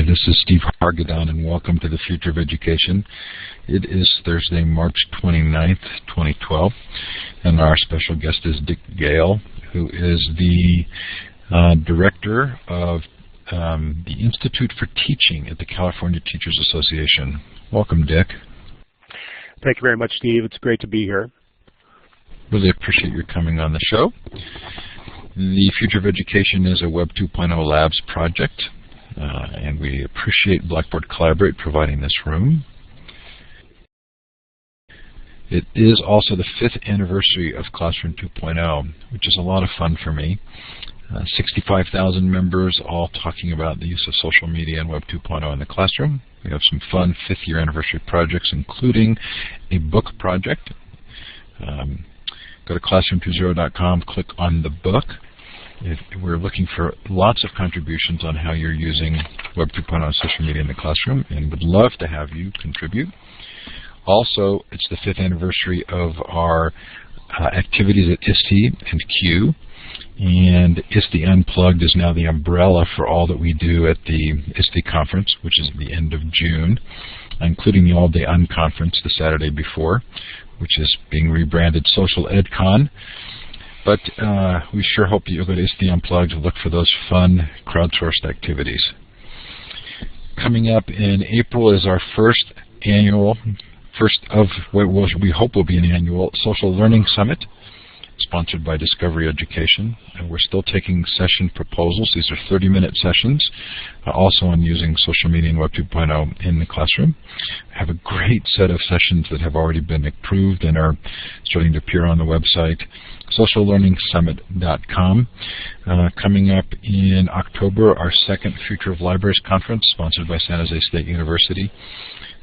Hi, this is Steve Hargadon, and welcome to the Future of Education. It is Thursday, March 29th, 2012, and our special guest is Dick Gale, who is the director of the Institute for Teaching at the California Teachers Association. Welcome, Dick. Thank you very much, Steve. It's great to be here. Really appreciate your coming on the show. The Future of Education is a Web 2.0 Labs project, and we appreciate Blackboard Collaborate providing this room. It is also the 5th anniversary of Classroom 2.0, which is a lot of fun for me. 65,000 members all talking about the use of social media and Web 2.0 in the classroom. We have some fun 5th year anniversary projects, including a book project. Go to classroom20.com, click on the book. We're looking for lots of contributions on how you're using Web 2.0 and social media in the classroom, and would love to have you contribute. Also, it's the 5th anniversary of our activities at ISTE and CUE, and ISTE Unplugged is now the umbrella for all that we do at the ISTE conference, which is at the end of June, including the all-day unconference the Saturday before, which is being rebranded Social EdCon. But we sure hope that you'll go to ISTE Unplugged to look for those fun crowdsourced activities. Coming up in April is our first of what we hope will be an annual Social Learning Summit, sponsored by Discovery Education. And we're still taking session proposals. These are 30-minute sessions, also on using social media and Web 2.0 in the classroom. I have a great set of sessions that have already been approved and are starting to appear on the website, sociallearningsummit.com. Coming up in October, our 2nd Future of Libraries Conference, sponsored by San Jose State University.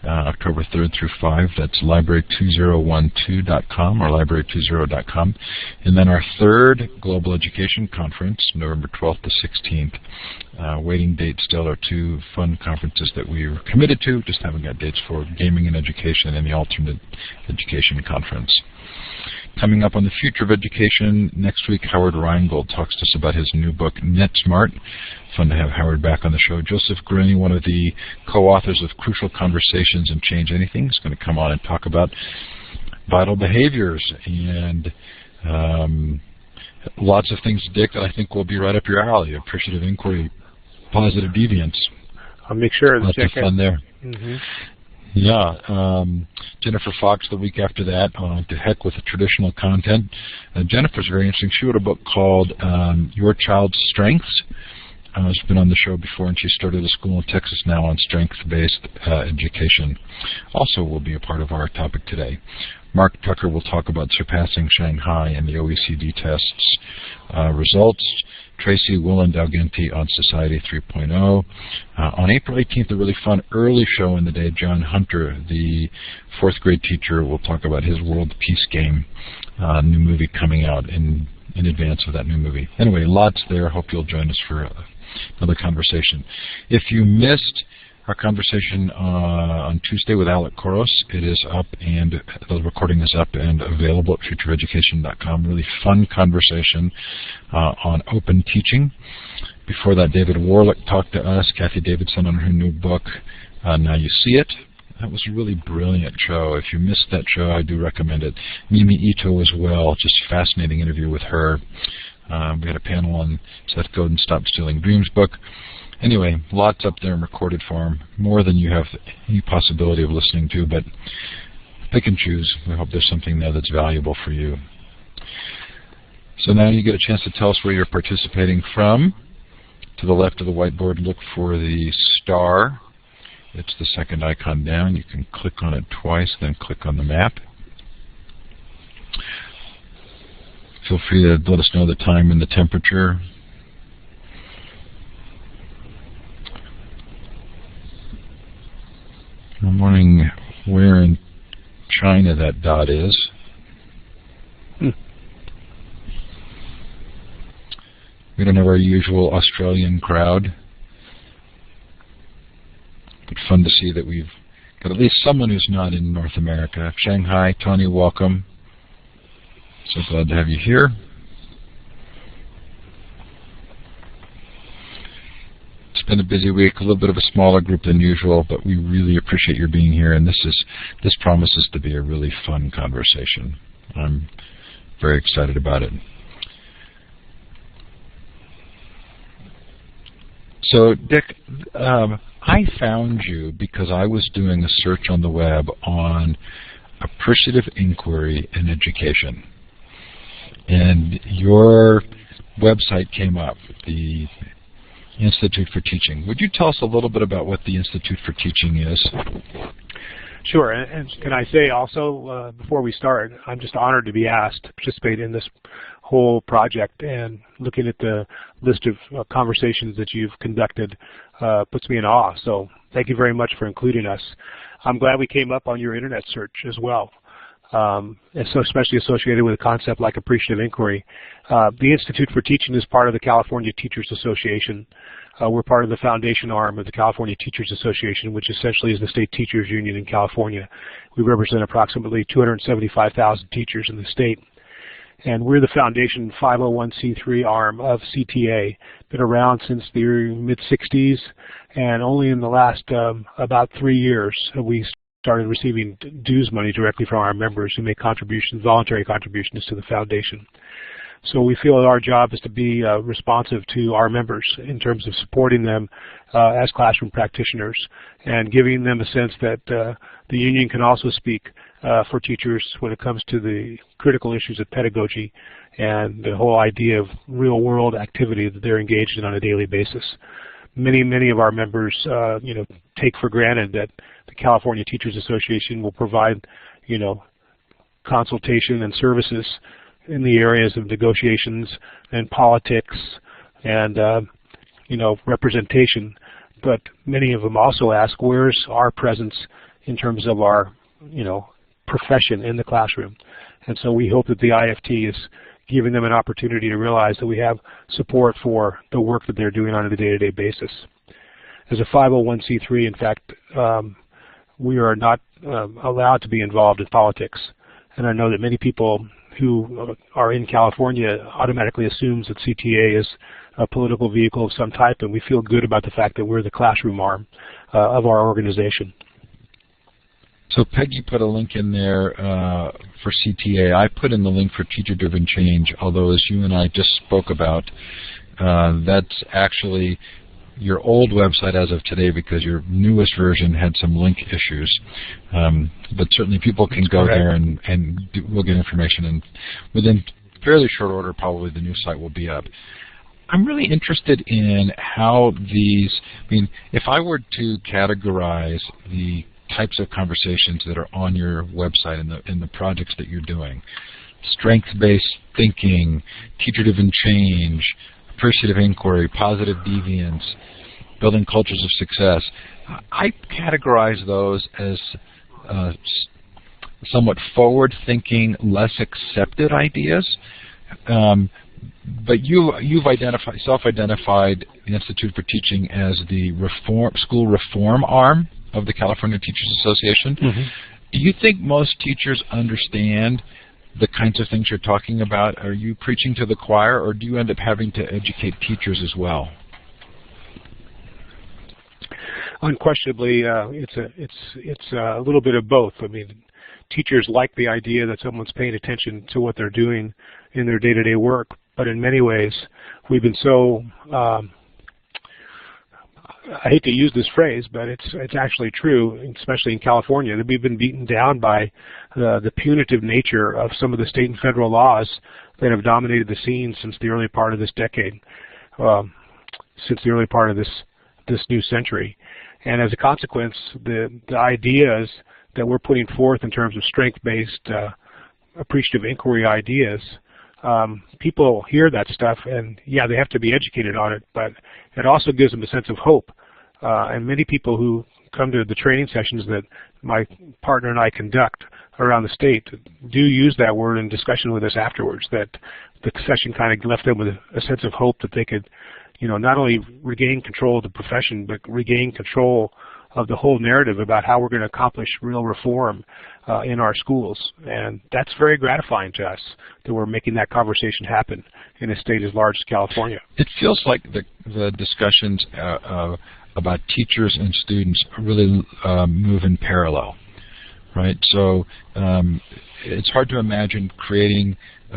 October 3rd through 5. That's library2012.com or library20.com. And then our 3rd Global Education Conference, November 12th to 16th. Waiting dates still are 2 fun conferences that we are committed to, just haven't got dates for Gaming and Education and the Alternate Education Conference. Coming up on the Future of Education, next week Howard Rheingold talks to us about his new book, NetSmart. Fun to have Howard back on the show. Joseph Grini, one of the co-authors of Crucial Conversations and Change Anything, is going to come on and talk about vital behaviors and lots of things, Dick, that I think will be right up your alley. Appreciative inquiry, positive deviance. I'll make sure to lots check of fun there. Mm-hmm. Yeah, Jennifer Fox the week after that, to heck with the traditional content. Jennifer's very interesting. She wrote a book called Your Child's Strengths. She's been on the show before, and she started a school in Texas now on strength-based education. Also will be a part of our topic today. Mark Tucker will talk about surpassing Shanghai and the OECD tests results. Tracy Willen-Dalgenti on Society 3.0. On April 18th, a really fun early show in the day, John Hunter, the 4th grade teacher, will talk about his World Peace Game new movie coming out in advance of that new movie. Anyway, lots there. Hope you'll join us for another conversation. If you missed our conversation on Tuesday with Alec Koros, it is up, and the recording is up and available at futureofeducation.com. Really fun conversation on open teaching. Before that, David Warlick talked to us, Kathy Davidson on her new book, Now You See It. That was a really brilliant show. If you missed that show, I do recommend it. Mimi Ito as well, just fascinating interview with her. We had a panel on Seth Godin's Stop Stealing Dreams book. Anyway, lots up there in recorded form, more than you have any possibility of listening to, but pick and choose. We hope there's something there that's valuable for you. So now you get a chance to tell us where you're participating from. To the left of the whiteboard, look for the star. It's the 2nd icon down. You can click on it twice, then click on the map. Feel free to let us know the time and the temperature. I'm wondering where in China that dot is. We don't have our usual Australian crowd. But fun to see that we've got at least someone who's not in North America. Shanghai, Tony, welcome. So glad to have you here. been a busy week, a little bit of a smaller group than usual, but we really appreciate your being here, and this promises to be a really fun conversation. I'm very excited about it. So, Dick, I found you because I was doing a search on the web on appreciative inquiry in education. And your website came up, the Institute for Teaching. Would you tell us a little bit about what the Institute for Teaching is? Sure, and can I say also, before we start, I'm just honored to be asked to participate in this whole project, and looking at the list of conversations that you've conducted puts me in awe. So thank you very much for including us. I'm glad we came up on your internet search as well, especially associated with a concept like appreciative inquiry. The Institute for Teaching is part of the California Teachers Association. We're part of the foundation arm of the California Teachers Association, which essentially is the state teachers union in California. We represent approximately 275,000 teachers in the state. And we're the foundation 501c3 arm of CTA. Been around since the mid-60s, and only in the last about 3 years have we started receiving dues money directly from our members who make contributions, voluntary contributions to the foundation. So we feel that our job is to be responsive to our members in terms of supporting them as classroom practitioners and giving them a sense that the union can also speak for teachers when it comes to the critical issues of pedagogy and the whole idea of real-world activity that they're engaged in on a daily basis. Many of our members, take for granted that the California Teachers Association will provide, consultation and services in the areas of negotiations and politics and, representation. But many of them also ask, where's our presence in terms of our, profession in the classroom? And so we hope that the IFT is giving them an opportunity to realize that we have support for the work that they're doing on a day-to-day basis. As a 501c3, in fact, we are not allowed to be involved in politics. And I know that many people who are in California automatically assumes that CTA is a political vehicle of some type, and we feel good about the fact that we're the classroom arm of our organization. So Peggy put a link in there for CTA. I put in the link for teacher-driven change, although as you and I just spoke about, that's actually your old website as of today because your newest version had some link issues. But certainly people can go there and we'll get information, and within fairly short order probably the new site will be up. I'm really interested in how these, if I were to categorize the types of conversations that are on your website and the projects that you're doing, strength-based thinking, teacher-driven change, appreciative inquiry, positive deviance, building cultures of success, I categorize those as somewhat forward-thinking, less accepted ideas. But you've self-identified the Institute for Teaching as the school reform arm of the California Teachers Association. Mm-hmm. Do you think most teachers understand the kinds of things you're talking about? Are you preaching to the choir, or do you end up having to educate teachers as well? Unquestionably, it's a little bit of both. Teachers like the idea that someone's paying attention to what they're doing in their day-to-day work, but in many ways, we've been so I hate to use this phrase, but it's actually true, especially in California, that we've been beaten down by the punitive nature of some of the state and federal laws that have dominated the scene since the early part of this decade, since the early part of this new century. And as a consequence, the ideas that we're putting forth in terms of strength-based appreciative inquiry ideas, people hear that stuff, and yeah, they have to be educated on it, but it also gives them a sense of hope. And many people who come to the training sessions that my partner and I conduct around the state do use that word in discussion with us afterwards, that the session kind of left them with a sense of hope that they could, not only regain control of the profession, but regain control of the whole narrative about how we're going to accomplish real reform in our schools. And that's very gratifying to us that we're making that conversation happen in a state as large as California. It feels like the discussions about teachers and students really move in parallel, right? So it's hard to imagine creating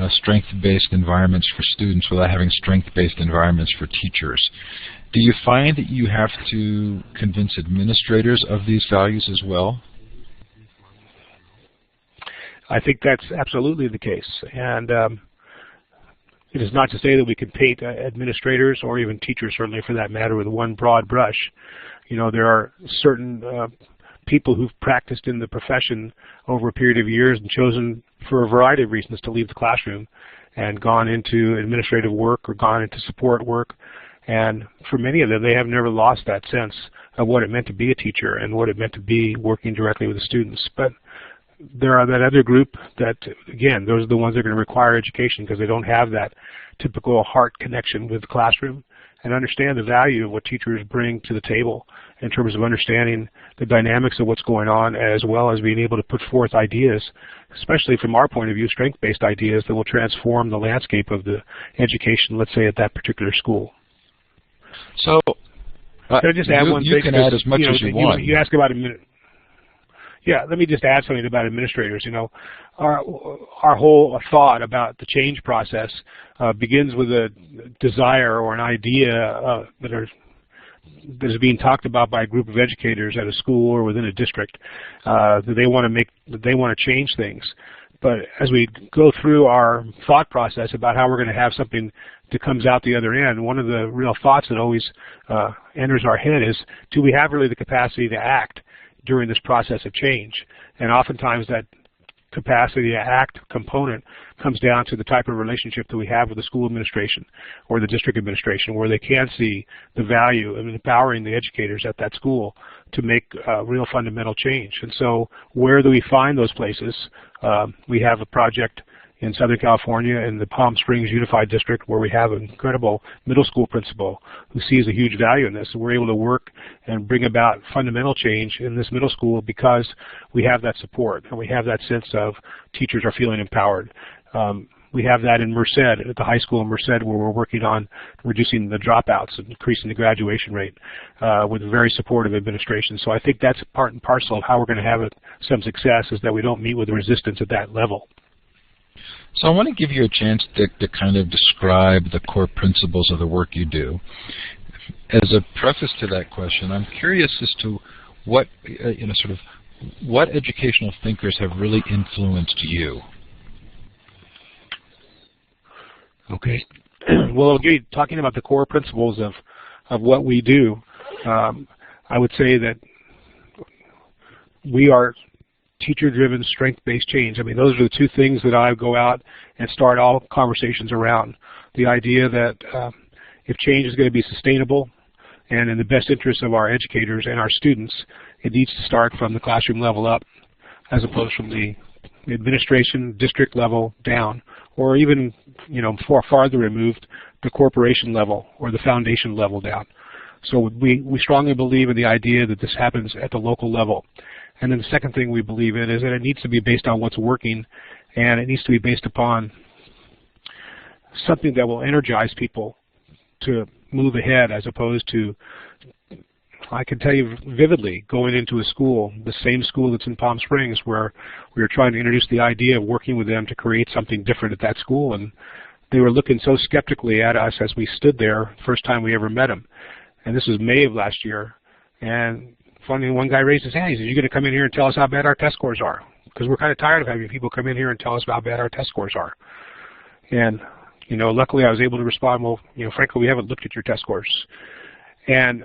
strength-based environments for students without having strength-based environments for teachers. Do you find that you have to convince administrators of these values as well? I think that's absolutely the case. And it is not to say that we can paint administrators or even teachers, certainly for that matter, with one broad brush. You know, there are certain people who've practiced in the profession over a period of years and chosen for a variety of reasons to leave the classroom and gone into administrative work or gone into support work. And for many of them, they have never lost that sense of what it meant to be a teacher and what it meant to be working directly with the students. But there are that other group that, again, those are the ones that are going to require education because they don't have that typical heart connection with the classroom and understand the value of what teachers bring to the table in terms of understanding the dynamics of what's going on, as well as being able to put forth ideas, especially from our point of view, strength-based ideas that will transform the landscape of the education, let's say, at that particular school. So, can I just add one thing? You can add as much as you want. You ask about a minute. Yeah, let me just add something about administrators. You know, our whole thought about the change process begins with a desire or an idea that is being talked about by a group of educators at a school or within a district that they want to change things. But as we go through our thought process about how we're going to have something that comes out the other end, one of the real thoughts that always enters our head is, do we have really the capacity to act during this process of change? And oftentimes that capacity to act component comes down to the type of relationship that we have with the school administration or the district administration, where they can see the value of empowering the educators at that school to make real fundamental change. And so where do we find those places? We have a project in Southern California in the Palm Springs Unified District where we have an incredible middle school principal who sees a huge value in this. And we're able to work and bring about fundamental change in this middle school because we have that support and we have that sense of teachers are feeling empowered. We have that in Merced, at the high school in Merced, where we're working on reducing the dropouts and increasing the graduation rate with a very supportive administration. So I think that's part and parcel of how we're going to have some success, is that we don't meet with resistance at that level. So I want to give you a chance to kind of describe the core principles of the work you do. As a preface to that question, I'm curious as to what, what educational thinkers have really influenced you. Okay. Well, again, talking about the core principles of what we do, I would say that we are teacher-driven, strength-based change. I mean, those are the two things that I go out and start all conversations around. The idea that if change is going to be sustainable and in the best interest of our educators and our students, it needs to start from the classroom level up, as opposed from the administration district level down, or even, far farther removed, the corporation level or the foundation level down. So we strongly believe in the idea that this happens at the local level. And then the second thing we believe in is that it needs to be based on what's working, and it needs to be based upon something that will energize people to move ahead, as opposed to, I can tell you vividly, going into a school, the same school that's in Palm Springs, where we were trying to introduce the idea of working with them to create something different at that school, and they were looking so skeptically at us as we stood there, first time we ever met them. And this was May of last year, and finally one guy raised his hand. He said, "You're going to come in here and tell us how bad our test scores are?" Because we're kind of tired of having people come in here and tell us how bad our test scores are. And, luckily I was able to respond, well, frankly, we haven't looked at your test scores. And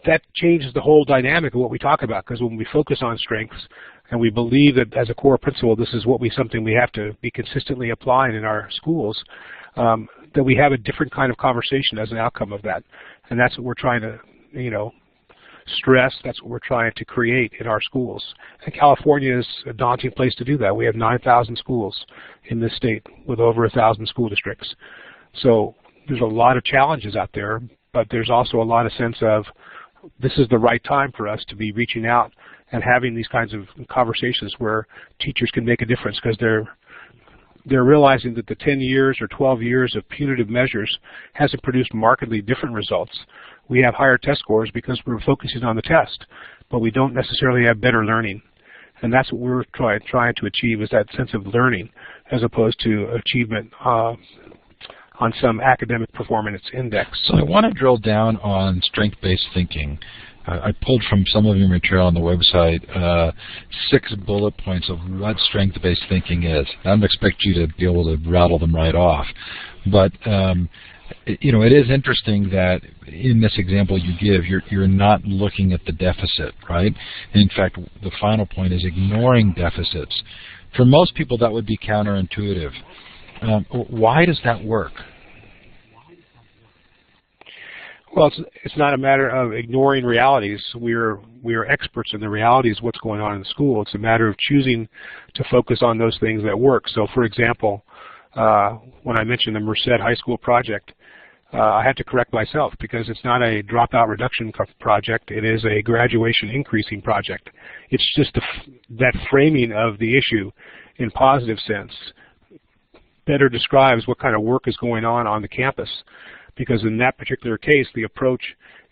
that changes the whole dynamic of what we talk about, because when we focus on strengths and we believe that as a core principle this is something we have to be consistently applying in our schools, that we have a different kind of conversation as an outcome of that. And that's what we're trying to, stress. That's what we're trying to create in our schools. And California is a daunting place to do that. We have 9,000 schools in this state with over 1,000 school districts. So there's a lot of challenges out there, but there's also a lot of sense of this is the right time for us to be reaching out and having these kinds of conversations where teachers can make a difference, because they're realizing that the 10 years or 12 years of punitive measures hasn't produced markedly different results. We have higher test scores because we're focusing on the test, but we don't necessarily have better learning. And that's what we're trying to achieve, is that sense of learning as opposed to achievement on some academic performance index. So I want to drill down on strength-based thinking. I pulled from some of your material on the website 6 bullet points of what strength-based thinking is. I don't expect you to be able to rattle them right off, but it is interesting that in this example you give, you're not looking at the deficit, right? In fact, the final point is ignoring deficits. For most people, that would be counterintuitive. Why does that work? Well, it's not a matter of ignoring realities. We are experts in the realities of what's going on in the school. It's a matter of choosing to focus on those things that work. So, for example, when I mentioned the Merced High School project, I had to correct myself, because it's not a dropout reduction project. It is a graduation increasing project. It's just that framing of the issue in positive sense better describes what kind of work is going on the campus. Because in that particular case, the approach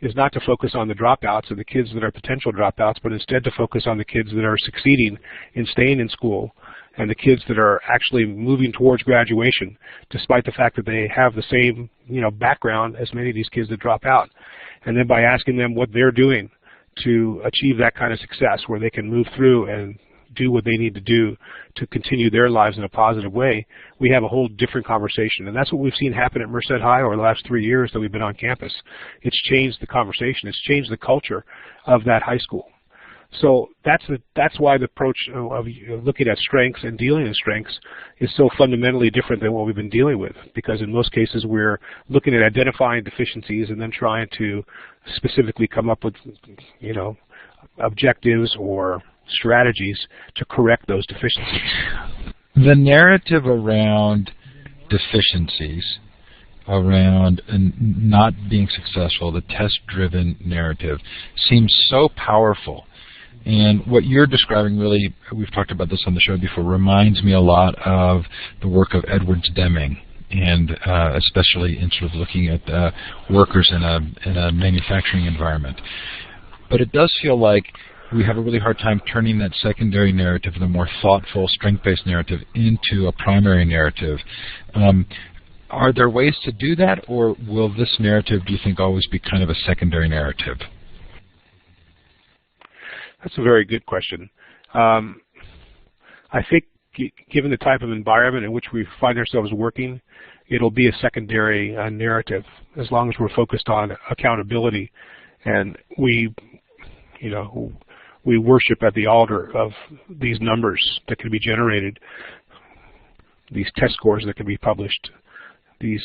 is not to focus on the dropouts or the kids that are potential dropouts, but instead to focus on the kids that are succeeding in staying in school, and the kids that are actually moving towards graduation, despite the fact that they have the same background as many of these kids that drop out. And then by asking them what they're doing to achieve that kind of success, where they can move through and do what they need to do to continue their lives in a positive way, we have a whole different conversation. And that's what we've seen happen at Merced High over the last 3 years that we've been on campus. It's changed the conversation. It's changed the culture of that high school. So that's why the approach of looking at strengths and dealing with strengths is so fundamentally different than what we've been dealing with, because in most cases we're looking at identifying deficiencies and then trying to specifically come up with objectives or strategies to correct those deficiencies. The narrative around deficiencies, around not being successful, the test-driven narrative, seems so powerful. And what you're describing really, we've talked about this on the show before, reminds me a lot of the work of Edwards Deming, and especially in sort of looking at workers in a manufacturing environment. But it does feel like we have a really hard time turning that secondary narrative, the more thoughtful, strength-based narrative, into a primary narrative. Are there ways to do that, or will this narrative, do you think, always be kind of a secondary narrative? That's a very good question. I think given the type of environment in which we find ourselves working, it'll be a secondary narrative, as long as we're focused on accountability and we worship at the altar of these numbers that can be generated, these test scores that can be published, these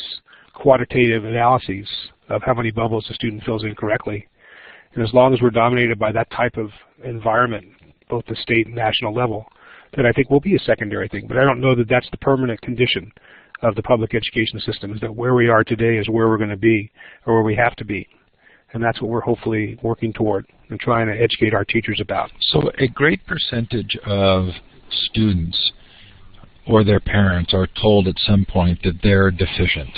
quantitative analyses of how many bubbles the student fills in correctly. And as long as we're dominated by that type of environment, both the state and national level, then I think will be a secondary thing. But I don't know that that's the permanent condition of the public education system, is that where we are today is where we're going to be, or where we have to be. And that's what we're hopefully working toward and trying to educate our teachers about. So a great percentage of students or their parents are told at some point that they're deficient,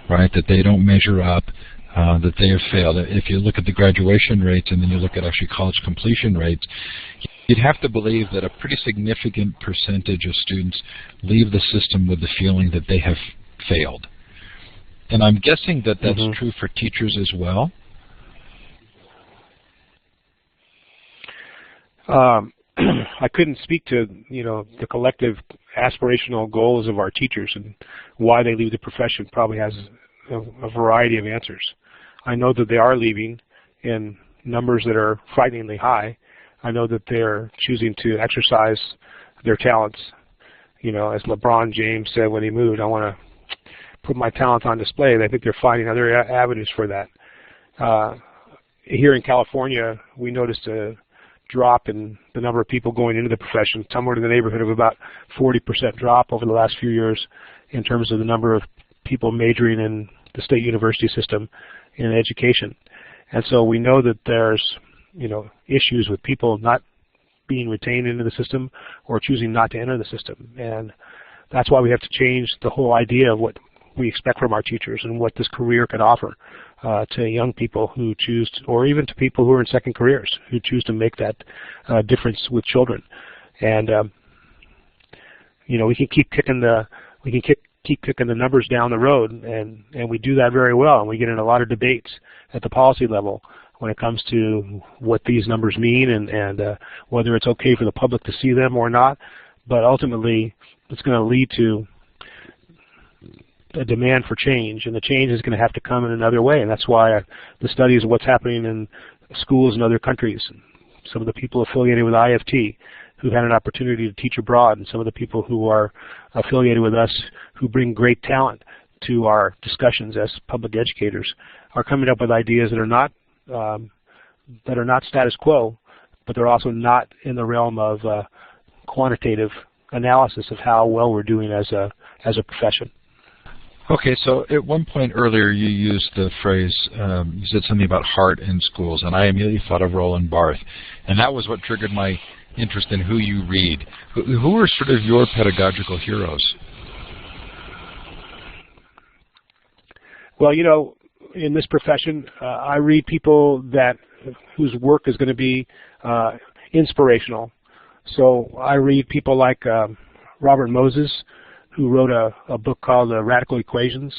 right? That they don't measure up, that they have failed. If you look at the graduation rates and then you look at actually college completion rates, you'd have to believe that a pretty significant percentage of students leave the system with the feeling that they have failed. And I'm guessing that that's true for teachers as well. I couldn't speak to the collective aspirational goals of our teachers, and why they leave the profession probably has a variety of answers. I know that they are leaving in numbers that are frighteningly high. I know that they're choosing to exercise their talents. As LeBron James said when he moved, I want to put my talents on display. And I think they're finding other avenues for that. Here in California, we noticed a drop in the number of people going into the profession, somewhere in the neighborhood of about 40% drop over the last few years in terms of the number of people majoring in the state university system in education. And so we know that there's, issues with people not being retained into the system or choosing not to enter the system. And that's why we have to change the whole idea of what we expect from our teachers and what this career can offer to young people who choose, or even to people who are in second careers who choose to make that difference with children. And we can keep kicking the numbers down the road, and we do that very well, and we get in a lot of debates at the policy level when it comes to what these numbers mean and whether it's okay for the public to see them or not. But ultimately, it's going to lead to a demand for change, and the change is going to have to come in another way, and that's why the studies of what's happening in schools in other countries, some of the people affiliated with IFT who had an opportunity to teach abroad, and some of the people who are affiliated with us who bring great talent to our discussions as public educators, are coming up with ideas that are not status quo, but they're also not in the realm of quantitative analysis of how well we're doing as a profession. Okay, so at one point earlier you used the phrase, you said something about heart in schools, and I immediately thought of Roland Barthes, and that was what triggered my interest in who you read. Who are sort of your pedagogical heroes? Well, in this profession, I read people whose work is going to be inspirational. So I read people like Robert Moses, who wrote a book called Radical Equations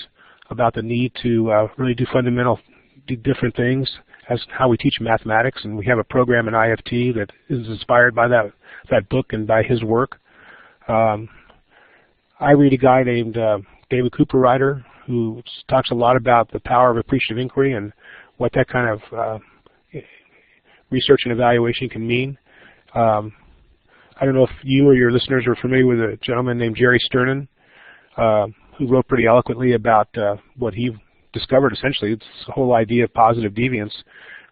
about the need to really do different things as how we teach mathematics, and we have a program in IFT that is inspired by that book and by his work. I read a guy named David Cooper-Ryder, who talks a lot about the power of appreciative inquiry and what that kind of research and evaluation can mean. I don't know if you or your listeners are familiar with a gentleman named Jerry Sternin, who wrote pretty eloquently about what he discovered, essentially. It's the whole idea of positive deviance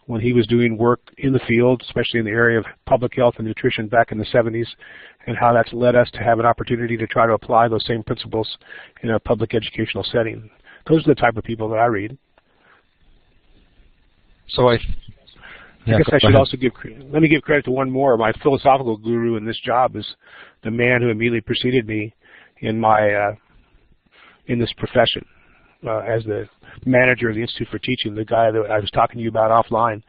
when he was doing work in the field, especially in the area of public health and nutrition back in the 70s, and how that's led us to have an opportunity to try to apply those same principles in a public educational setting. Those are the type of people that I read. So I guess I should also let me give credit to one more. My philosophical guru in this job is the man who immediately preceded me in in this profession as the manager of the Institute for Teaching, the guy that I was talking to you about offline,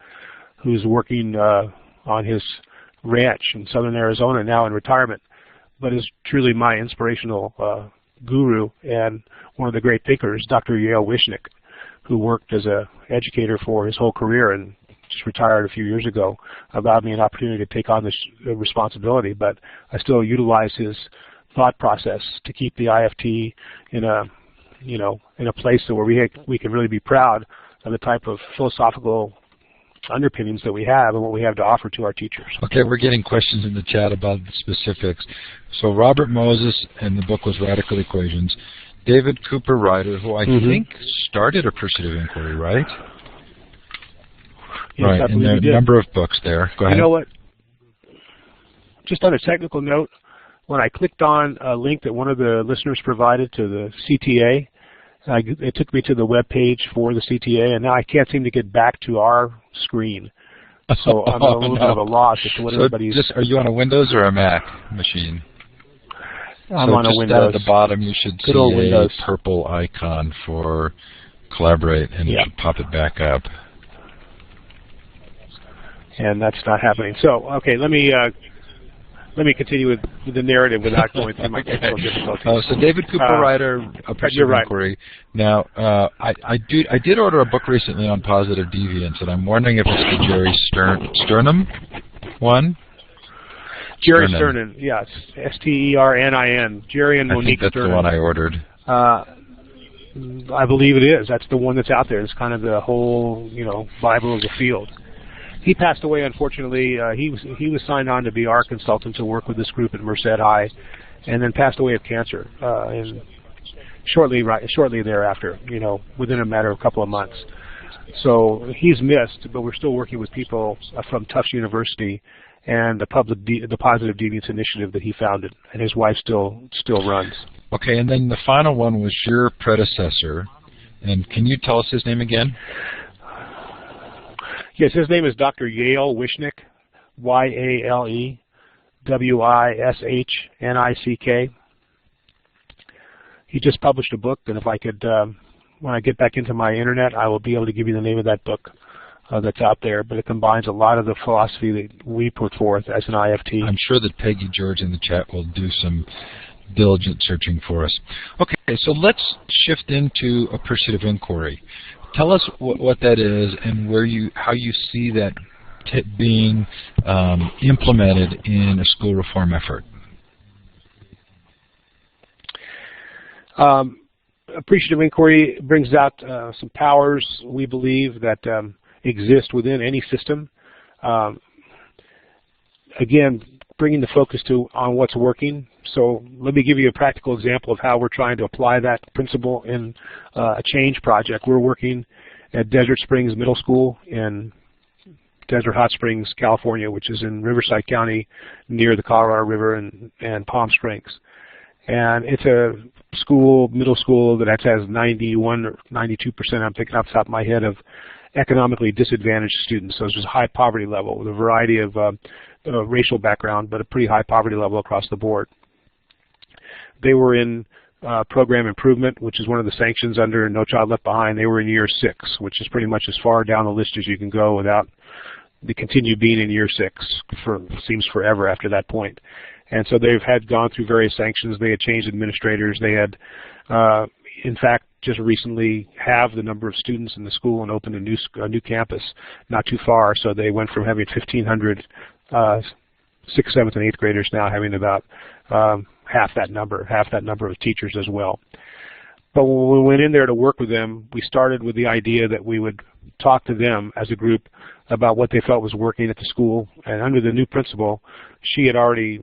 who's working on his ranch in southern Arizona now in retirement, but is truly my inspirational guru and one of the great thinkers, Dr. Yale Wishnick, who worked as an educator for his whole career and just retired a few years ago, allowed me an opportunity to take on this responsibility, but I still utilize his thought process to keep the IFT in a place where we can really be proud of the type of philosophical underpinnings that we have and what we have to offer to our teachers. Okay, we're getting questions in the chat about the specifics. So Robert Moses, and the book was Radical Equations. David Cooper-Ryder, who I think started Appreciative Inquiry, right? Yes, right, and there are a number of books there. Go ahead. You know what? Just on a technical note, when I clicked on a link that one of the listeners provided to the CTA, it took me to the web page for the CTA, and now I can't seem to get back to our screen. So I'm a little bit of a loss as to what everybody's... Are you on a Windows or a Mac machine? I'm on a Windows. Down at the bottom, you should see Windows. A purple icon for Collaborate, and you should pop it back up. And that's not happening. So, okay, let me continue with the narrative without going through my technical difficulties. So David Cooper-Ryder, Appreciative Inquiry. Now, I did order a book recently on positive deviance, and I'm wondering if it's the Jerry Sternin one. Jerry Sternin, yes, S-T-E-R-N-I-N. Jerry and Monique Sternin. I think that's the one I ordered. I believe it is. That's the one that's out there. It's kind of the whole, Bible of the field. He passed away, unfortunately. He was signed on to be our consultant to work with this group at Merced High, and then passed away of cancer. And shortly thereafter, within a matter of a couple of months. So he's missed, but we're still working with people from Tufts University and the Positive Deviance Initiative that he founded, and his wife still runs. Okay, and then the final one was your predecessor, and can you tell us his name again? Yes, his name is Dr. Yale Wishnick, Y-A-L-E-W-I-S-H-N-I-C-K. He just published a book, and if I could, when I get back into my internet, I will be able to give you the name of that book that's out there, but it combines a lot of the philosophy that we put forth as an IFT. I'm sure that Peggy George in the chat will do some diligent searching for us. Okay, so let's shift into appreciative inquiry. Tell us what that is and how you see that being implemented in a school reform effort. Appreciative inquiry brings out some powers we believe that exist within any system. Again, bringing the focus on what's working. So let me give you a practical example of how we're trying to apply that principle in a change project. We're working at Desert Springs Middle School in Desert Hot Springs, California, which is in Riverside County near the Colorado River and Palm Springs. And it's a middle school that has 91 or 92%, I'm thinking off the top of my head, of economically disadvantaged students. So it's just high poverty level with a variety of racial background, but a pretty high poverty level across the board. They were in program improvement, which is one of the sanctions under No Child Left Behind. They were in year 6, which is pretty much as far down the list as you can go without the continue being in year 6 seems forever after that point. And so they've gone through various sanctions. They had changed administrators. They had, in fact, just recently halved the number of students in the school and opened a new campus not too far. So they went from having 1,500 6th, 7th, and 8th graders now having about half that number of teachers as well. But when we went in there to work with them, we started with the idea that we would talk to them as a group about what they felt was working at the school. And under the new principal, she had already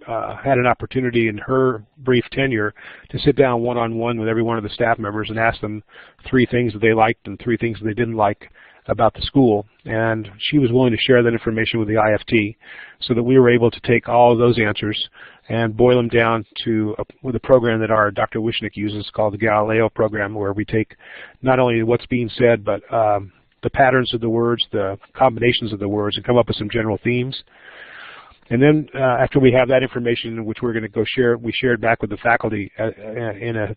had an opportunity in her brief tenure to sit down one-on-one with every one of the staff members and ask them 3 things that they liked and 3 things that they didn't like about the school. And she was willing to share that information with the IFT so that we were able to take all of those answers and boil them down with a program that our Dr. Wishnick uses called the Galileo program, where we take not only what's being said, but the patterns of the words, the combinations of the words, and come up with some general themes. And then after we have that information, which we're going to go share, we shared back with the faculty in a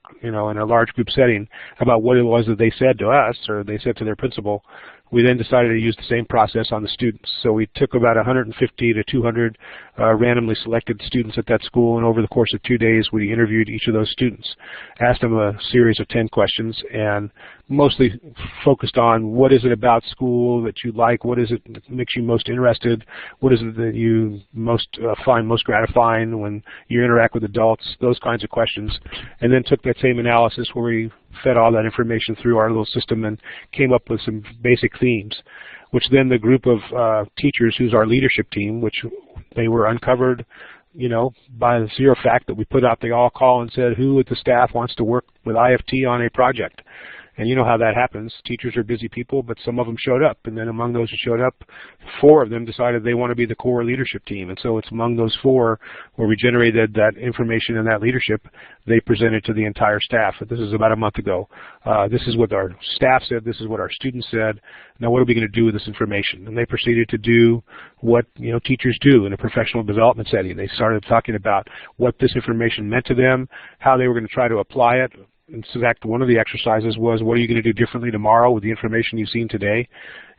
large group setting about what it was that they said to us or they said to their principal. We then decided to use the same process on the students. So we took about 150 to 200 randomly selected students at that school, and over the course of 2 days we interviewed each of those students, asked them a series of 10 questions, and mostly focused on what is it about school that you like, what is it that makes you most interested, what is it that you find most gratifying when you interact with adults, those kinds of questions, and then took that same analysis where we fed all that information through our little system and came up with some basic themes, which then the group of teachers, who's our leadership team, which they were uncovered, by the sheer fact that we put out the all call and said, who at the staff wants to work with IFT on a project? And you know how that happens. Teachers are busy people, but some of them showed up. And then among those who showed up, 4 of them decided they want to be the core leadership team. And so it's among those 4 where we generated that information and that leadership. They presented to the entire staff. This is about a month ago. This is what our staff said. This is what our students said. Now what are we going to do with this information? And they proceeded to do what teachers do in a professional development setting. They started talking about what this information meant to them, how they were going to try to apply it. In fact, one of the exercises was, what are you going to do differently tomorrow with the information you've seen today?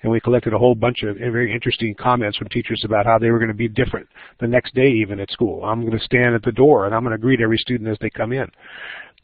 And we collected a whole bunch of very interesting comments from teachers about how they were going to be different the next day even at school. I'm going to stand at the door and I'm going to greet every student as they come in.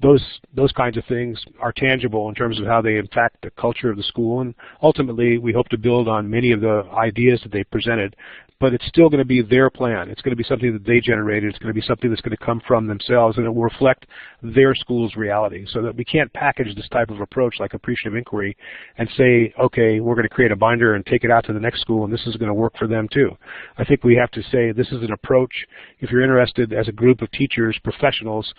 Those kinds of things are tangible in terms of how they impact the culture of the school, and ultimately we hope to build on many of the ideas that they presented, but it's still going to be their plan. It's going to be something that they generated. It's going to be something that's going to come from themselves, and it will reflect their school's reality, so that we can't package this type of approach like appreciative inquiry and say, okay, we're going to create a binder and take it out to the next school and this is going to work for them too. I think we have to say this is an approach, if you're interested as a group of teachers, professionals,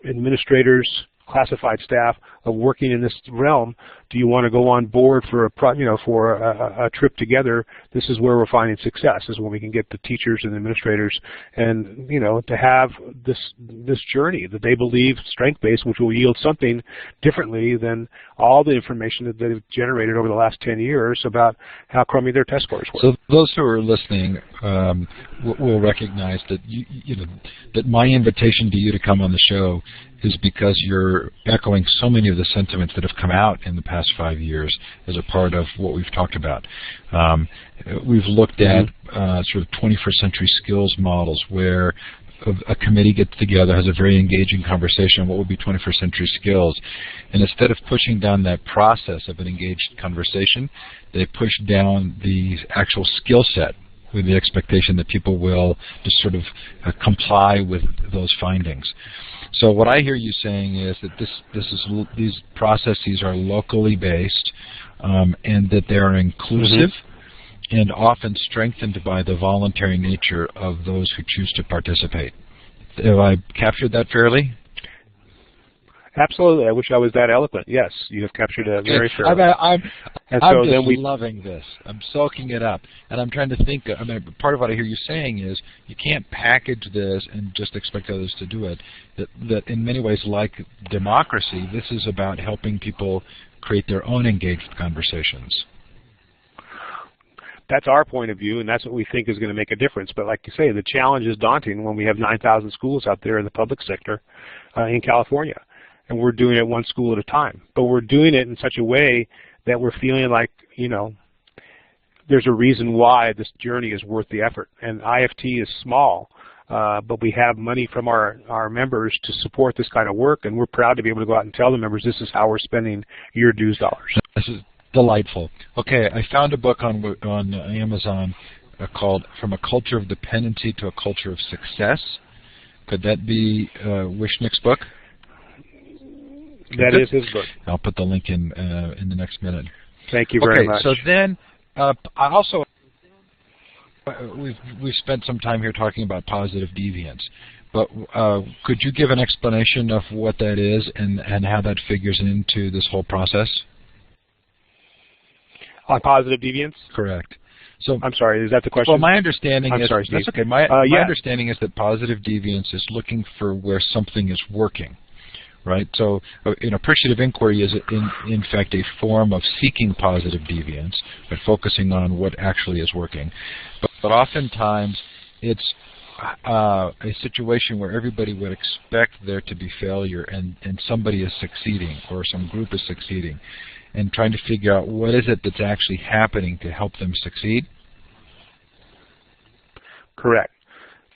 administrators, classified staff of working in this realm. Do you want to go on board for a trip together? This is where we're finding success. This is when we can get the teachers and administrators, and to have this journey that they believe strength-based, which will yield something differently than all the information that they've generated over the last 10 years about how crummy their test scores were. So those who are listening will recognize that that my invitation to you to come on the show is because you're echoing so many of the sentiments that have come out in the past 5 years as a part of what we've talked about. We've looked at sort of 21st century skills models where a committee gets together, has a very engaging conversation on what would be 21st century skills, and instead of pushing down that process of an engaged conversation, they push down the actual skill set with the expectation that people will just sort of comply with those findings. So what I hear you saying is that these processes are locally based, and that they are inclusive and often strengthened by the voluntary nature of those who choose to participate. Have I captured that fairly? Absolutely. I wish I was that eloquent. Yes, you have captured it very fairly. I'm just loving this. I'm soaking it up. And I'm trying to think, part of what I hear you saying is you can't package this and just expect others to do it. That in many ways, like democracy, this is about helping people create their own engaged conversations. That's our point of view, and that's what we think is going to make a difference. But like you say, the challenge is daunting when we have 9,000 schools out there in the public sector in California. And we're doing it one school at a time. But we're doing it in such a way that we're feeling like, there's a reason why this journey is worth the effort. And IFT is small, but we have money from our members to support this kind of work, and we're proud to be able to go out and tell the members this is how we're spending your dues dollars. This is delightful. Okay, I found a book on Amazon called From a Culture of Dependency to a Culture of Success. Could that be Wishnick's book? That is his book. I'll put the link in the next minute. Thank you very much. So then, I also we've spent some time here talking about positive deviance, but could you give an explanation of what that is and how that figures into this whole process? On positive deviance? Correct. So I'm sorry, is that the question? Well, my understanding is sorry, Steve. that's okay. My understanding is that positive deviance is looking for where something is working. Right, so an appreciative inquiry is in fact a form of seeking positive deviance, but focusing on what actually is working. But oftentimes it's a situation where everybody would expect there to be failure, and somebody is succeeding or some group is succeeding, and trying to figure out what is it that's actually happening to help them succeed. Correct.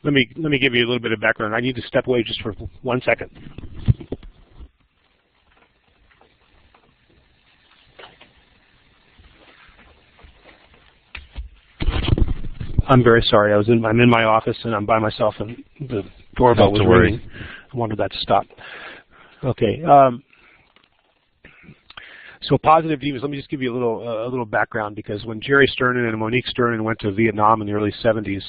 Let me give you a little bit of background. I need to step away just for 1 second. I'm very sorry. I'm in my office and I'm by myself, and the doorbell was ringing. I wanted that to stop. Okay. So positive deviance. Let me just give you a little background, because when Jerry Sternin and Monique Sternin went to Vietnam in the early 70s,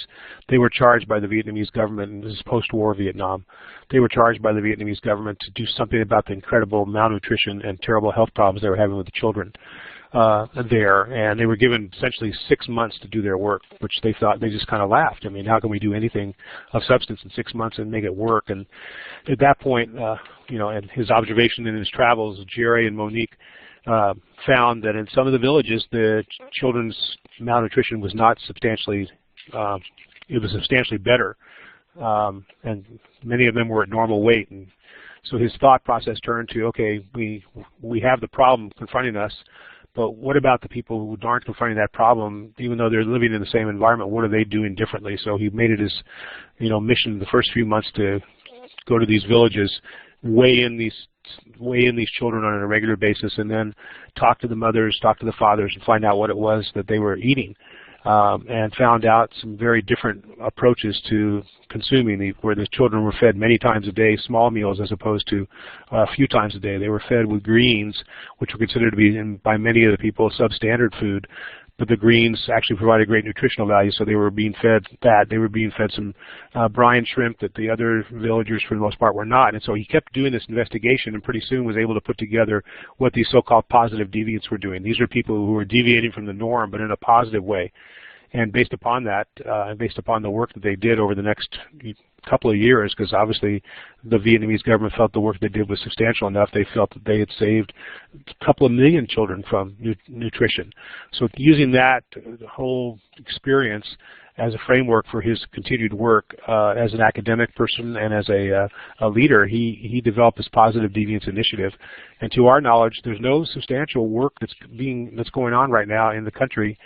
they were charged by the Vietnamese government, and this is post-war Vietnam. They were charged by the Vietnamese government to do something about the incredible malnutrition and terrible health problems they were having with the children there, and they were given essentially 6 months to do their work, which they thought, they just kind of laughed. I mean, how can we do anything of substance in 6 months and make it work? And at that point, and his observation in his travels, Jerry and Monique found that in some of the villages, the children's malnutrition was not substantially, it was substantially better, and many of them were at normal weight. And so his thought process turned to, okay, we have the problem confronting us, but what about the people who aren't confronting that problem, even though they're living in the same environment? What are they doing differently? So he made it his, mission the first few months to go to these villages, weigh in these children on a regular basis, and then talk to the mothers, talk to the fathers, and find out what it was that they were eating, and found out some very different approaches to consuming, where the children were fed many times a day, small meals, as opposed to a few times a day. They were fed with greens, which were considered to be, by many of the people, substandard food, but the greens actually provided great nutritional value, so they were being fed that. They were being fed some brine shrimp that the other villagers, for the most part, were not. And so he kept doing this investigation, and pretty soon was able to put together what these so-called positive deviants were doing. These are people who were deviating from the norm, but in a positive way. And based upon that, and based upon the work that they did over the next couple of years, because obviously the Vietnamese government felt the work they did was substantial enough, they felt that they had saved a couple of million children from nutrition. So using that whole experience as a framework for his continued work as an academic person and as a leader, he developed this Positive Deviance Initiative. And to our knowledge, there's no substantial work that's going on right now in the country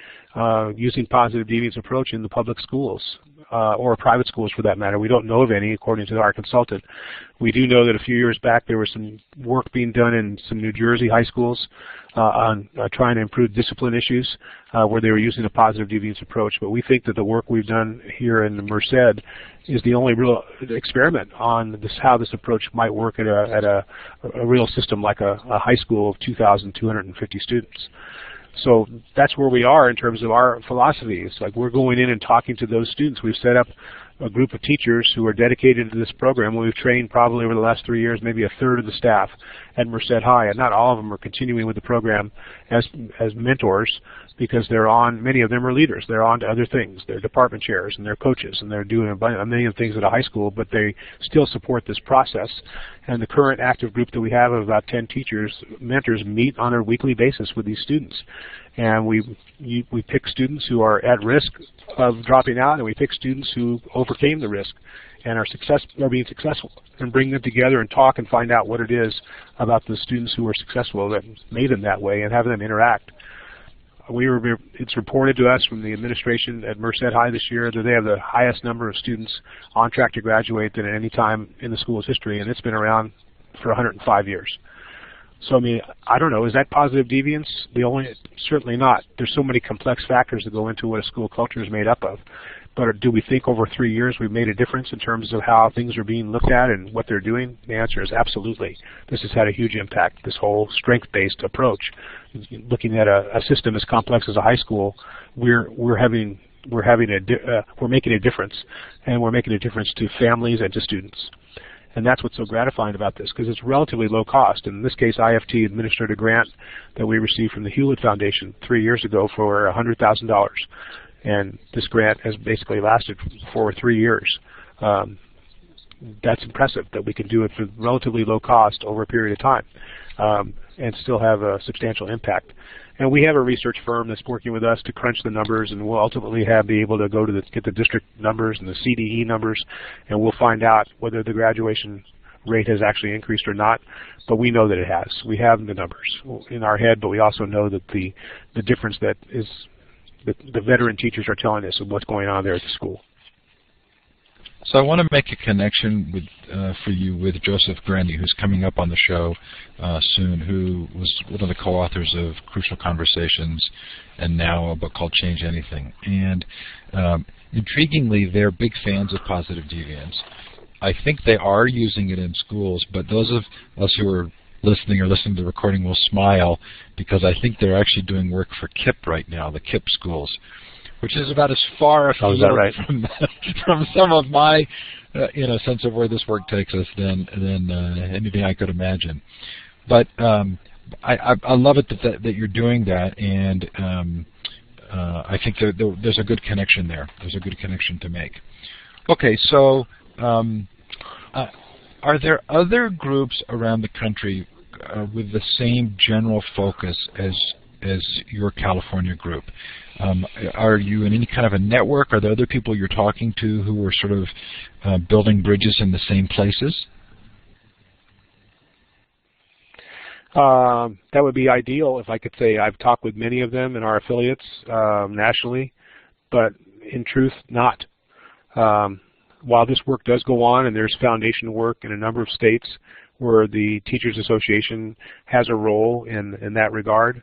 using Positive Deviance approach in the public schools or private schools for that matter. We don't know of any, according to our consultant. We do know that a few years back there was some work being done in some New Jersey high schools on trying to improve discipline issues where they were using a Positive Deviance approach. But we think that the work we've done here in Merced is the only real experiment on how this approach might work at a real system like a high school of 2,250 students. So that's where we are in terms of our philosophy. It's like we're going in and talking to those students. We've set up a group of teachers who are dedicated to this program. We've trained probably over the last 3 years, maybe a third of the staff at Merced High, and not all of them are continuing with the program as mentors because they're on, many of them are leaders. They're on to other things. They're department chairs and they're coaches and they're doing a million things at a high school, but they still support this process. And the current active group that we have of about 10 teachers, mentors, meet on a weekly basis with these students. And we pick students who are at risk of dropping out, and we pick students who overcame the risk and are being successful, and bring them together and talk and find out what it is about the students who were successful that made them that way and have them interact. It's reported to us from the administration at Merced High this year that they have the highest number of students on track to graduate than at any time in the school's history, and it's been around for 105 years. So, I mean, I don't know, is that positive deviance? Certainly not. There's so many complex factors that go into what a school culture is made up of. But do we think over 3 years we've made a difference in terms of how things are being looked at and what they're doing? The answer is absolutely. This has had a huge impact, this whole strength-based approach. Looking at a system as complex as a high school, we're making a difference, and we're making a difference to families and to students. And that's what's so gratifying about this, because it's relatively low cost. In this case, IFT administered a grant that we received from the Hewlett Foundation 3 years ago for $100,000. And this grant has basically lasted for 3 years. That's impressive that we can do it for relatively low cost over a period of time and still have a substantial impact. And we have a research firm that's working with us to crunch the numbers, and we'll ultimately be able to go to get the district numbers and the CDE numbers, and we'll find out whether the graduation rate has actually increased or not. But we know that it has. We have the numbers in our head, but we also know that the difference that is the veteran teachers are telling us of what's going on there at the school. So I want to make a connection for you with Joseph Grandy, who's coming up on the show soon, who was one of the co-authors of Crucial Conversations and now a book called Change Anything. And intriguingly, they're big fans of Positive Deviance. I think they are using it in schools, but those of us who are listening to the recording will smile, because I think they're actually doing work for KIPP right now, the KIPP schools, which is about as far afield from some of my sense of where this work takes us than anything I could imagine. But I love it that you're doing that, and I think there's a good connection there. There's a good connection to make. Okay, so are there other groups around the country with the same general focus as your California group? Are you in any kind of a network? Are there other people you're talking to who are sort of building bridges in the same places? That would be ideal if I could say I've talked with many of them in our affiliates nationally, but in truth, not. While this work does go on, and there's foundation work in a number of states where the Teachers Association has a role in that regard,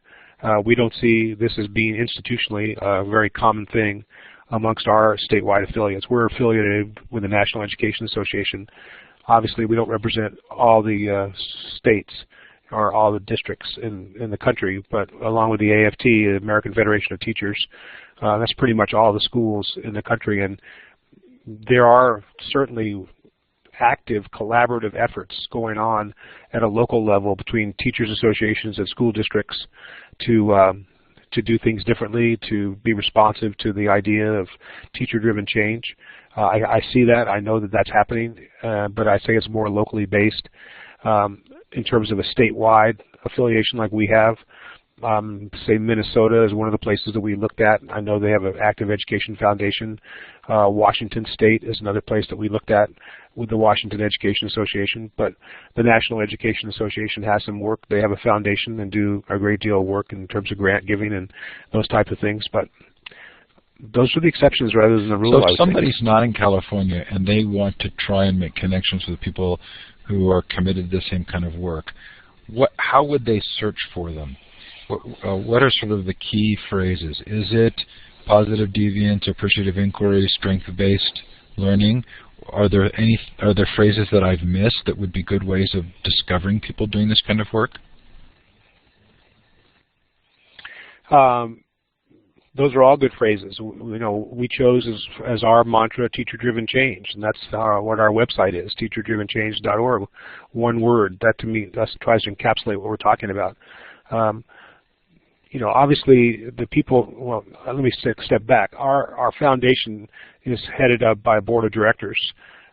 we don't see this as being institutionally a very common thing amongst our statewide affiliates. We're affiliated with the National Education Association. Obviously, we don't represent all the states are all the districts in the country, but along with the AFT, the American Federation of Teachers, that's pretty much all the schools in the country. And there are certainly active collaborative efforts going on at a local level between teachers associations and school districts to do things differently, to be responsive to the idea of teacher-driven change. I see that. I know that that's happening, but I say it's more locally based. In terms of a statewide affiliation like we have, say Minnesota is one of the places that we looked at. I know they have an active education foundation. Washington State is another place that we looked at with the Washington Education Association, but the National Education Association has some work. They have a foundation and do a great deal of work in terms of grant giving and those types of things, but those are the exceptions rather than the rule. So if somebody's not in California and they want to try and make connections with people who are committed to the same kind of work, how would they search for them? What are sort of the key phrases? Is it positive deviance, appreciative inquiry, strength-based learning? Are there phrases that I've missed that would be good ways of discovering people doing this kind of work? Those are all good phrases. We chose as our mantra teacher-driven change, and that's what our website is, teacherdrivenchange.org. One word. That to me, that tries to encapsulate what we're talking about. Obviously the people, well, let me step back. Our foundation is headed up by a board of directors.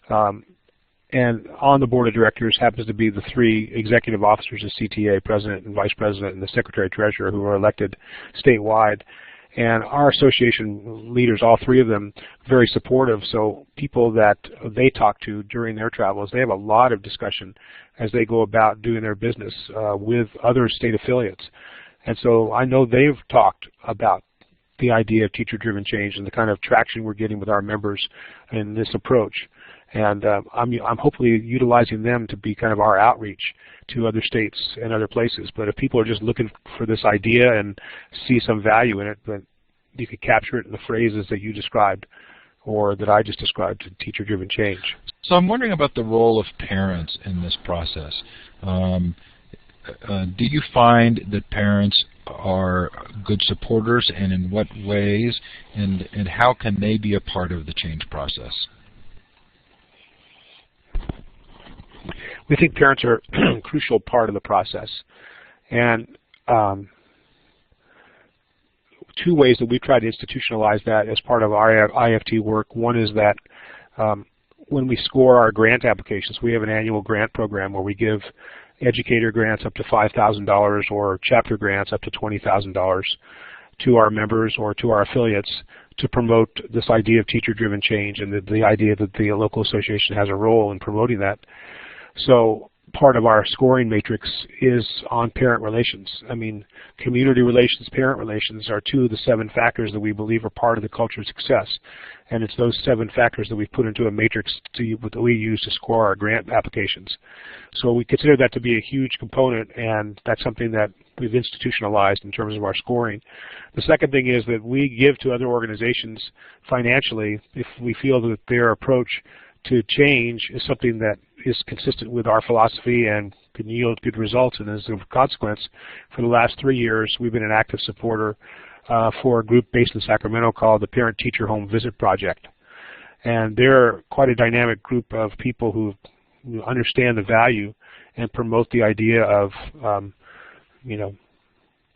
And on the board of directors happens to be the three executive officers of CTA, president and vice president, and the secretary-treasurer, who are elected statewide. And our association leaders, all three of them, very supportive. So people that they talk to during their travels, they have a lot of discussion as they go about doing their business with other state affiliates. And so I know they've talked about the idea of teacher-driven change and the kind of traction we're getting with our members in this approach. And I'm hopefully utilizing them to be kind of our outreach to other states and other places. But if people are just looking for this idea and see some value in it, then you could capture it in the phrases that you described or that I just described, to teacher-driven change. So I'm wondering about the role of parents in this process. Do you find that parents are good supporters, and in what ways, and how can they be a part of the change process? We think parents are a crucial part of the process, and two ways that we've tried to institutionalize that as part of our IFT work. One is that when we score our grant applications, we have an annual grant program where we give educator grants up to $5,000 or chapter grants up to $20,000 to our members or to our affiliates to promote this idea of teacher-driven change and the idea that the local association has a role in promoting that. So part of our scoring matrix is on parent relations. I mean, community relations, parent relations are two of the 7 factors that we believe are part of the culture of success. And it's those 7 factors that we've put into a matrix that we use to score our grant applications. So we consider that to be a huge component, and that's something that we've institutionalized in terms of our scoring. The second thing is that we give to other organizations financially if we feel that their approach to change is something that is consistent with our philosophy and can yield good results. And as a consequence, for the last 3 years, we've been an active supporter for a group based in Sacramento called the Parent Teacher Home Visit Project. And they're quite a dynamic group of people who understand the value and promote the idea of,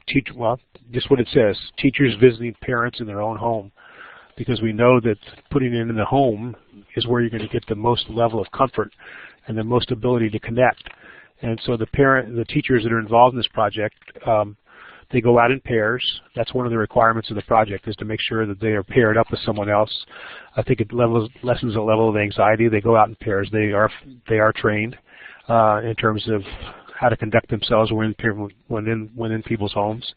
just what it says, teachers visiting parents in their own home. Because we know that putting it in the home is where you're going to get the most level of comfort and the most ability to connect. And so the teachers that are involved in this project, they go out in pairs. That's one of the requirements of the project, is to make sure that they are paired up with someone else. I think it lessens the level of anxiety. They go out in pairs. They are trained in terms of how to conduct themselves when in people's homes.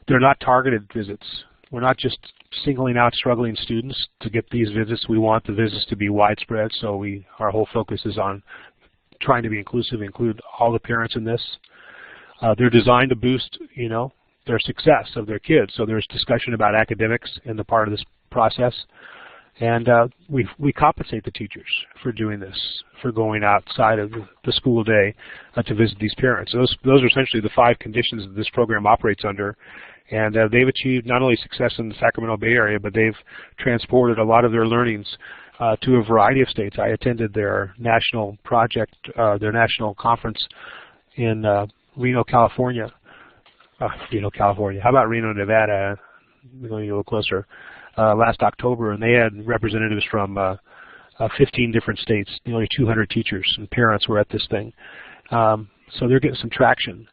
They're not targeted visits. We're not just singling out struggling students to get these visits. We want the visits to be widespread, so our whole focus is on trying to be inclusive, include all the parents in this. They're designed to boost, their success of their kids. So there's discussion about academics in the part of this process. And we compensate the teachers for doing this, for going outside of the school day to visit these parents. Those are essentially the 5 conditions that this program operates under. And they've achieved not only success in the Sacramento Bay Area, but they've transported a lot of their learnings to a variety of states. I attended their national project, their national conference in Reno, California. Reno, California. How about Reno, Nevada? We're going a little closer. Last October, and they had representatives from 15 different states. Nearly 200 teachers and parents were at this thing. So they're getting some traction.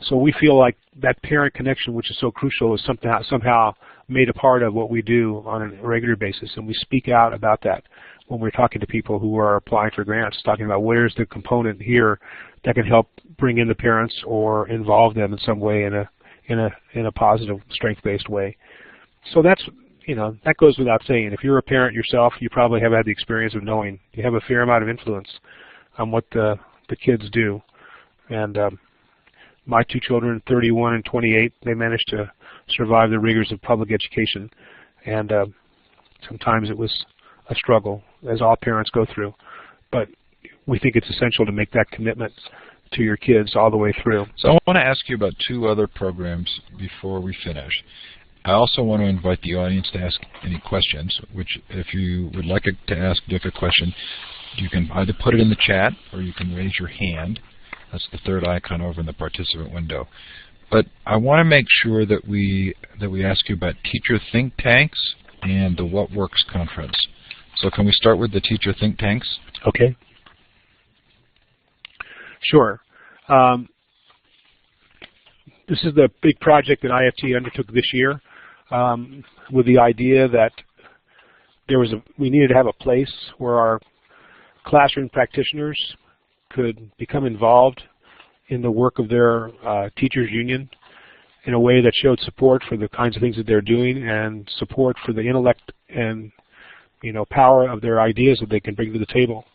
So we feel like that parent connection, which is so crucial, is somehow made a part of what we do on a regular basis, and we speak out about that when we're talking to people who are applying for grants, talking about where's the component here that can help bring in the parents or involve them in some way in a positive, strength-based way. So that's, that goes without saying. If you're a parent yourself, you probably have had the experience of knowing you have a fair amount of influence on what the kids do. And my 2 children, 31 and 28, they managed to survive the rigors of public education. And sometimes it was a struggle, as all parents go through. But we think it's essential to make that commitment to your kids all the way through. So I want to ask you about 2 other programs before we finish. I also want to invite the audience to ask any questions, which if you would like to ask Dick a question, you can either put it in the chat or you can raise your hand. That's the 3rd icon over in the participant window. But I want to make sure that we ask you about teacher think tanks and the What Works conference. So can we start with the teacher think tanks? Okay. Sure. This is the big project that IFT undertook this year, with the idea that we needed to have a place where our classroom practitioners could become involved in the work of their teachers union in a way that showed support for the kinds of things that they're doing and support for the intellect and power of their ideas that they can bring to the table.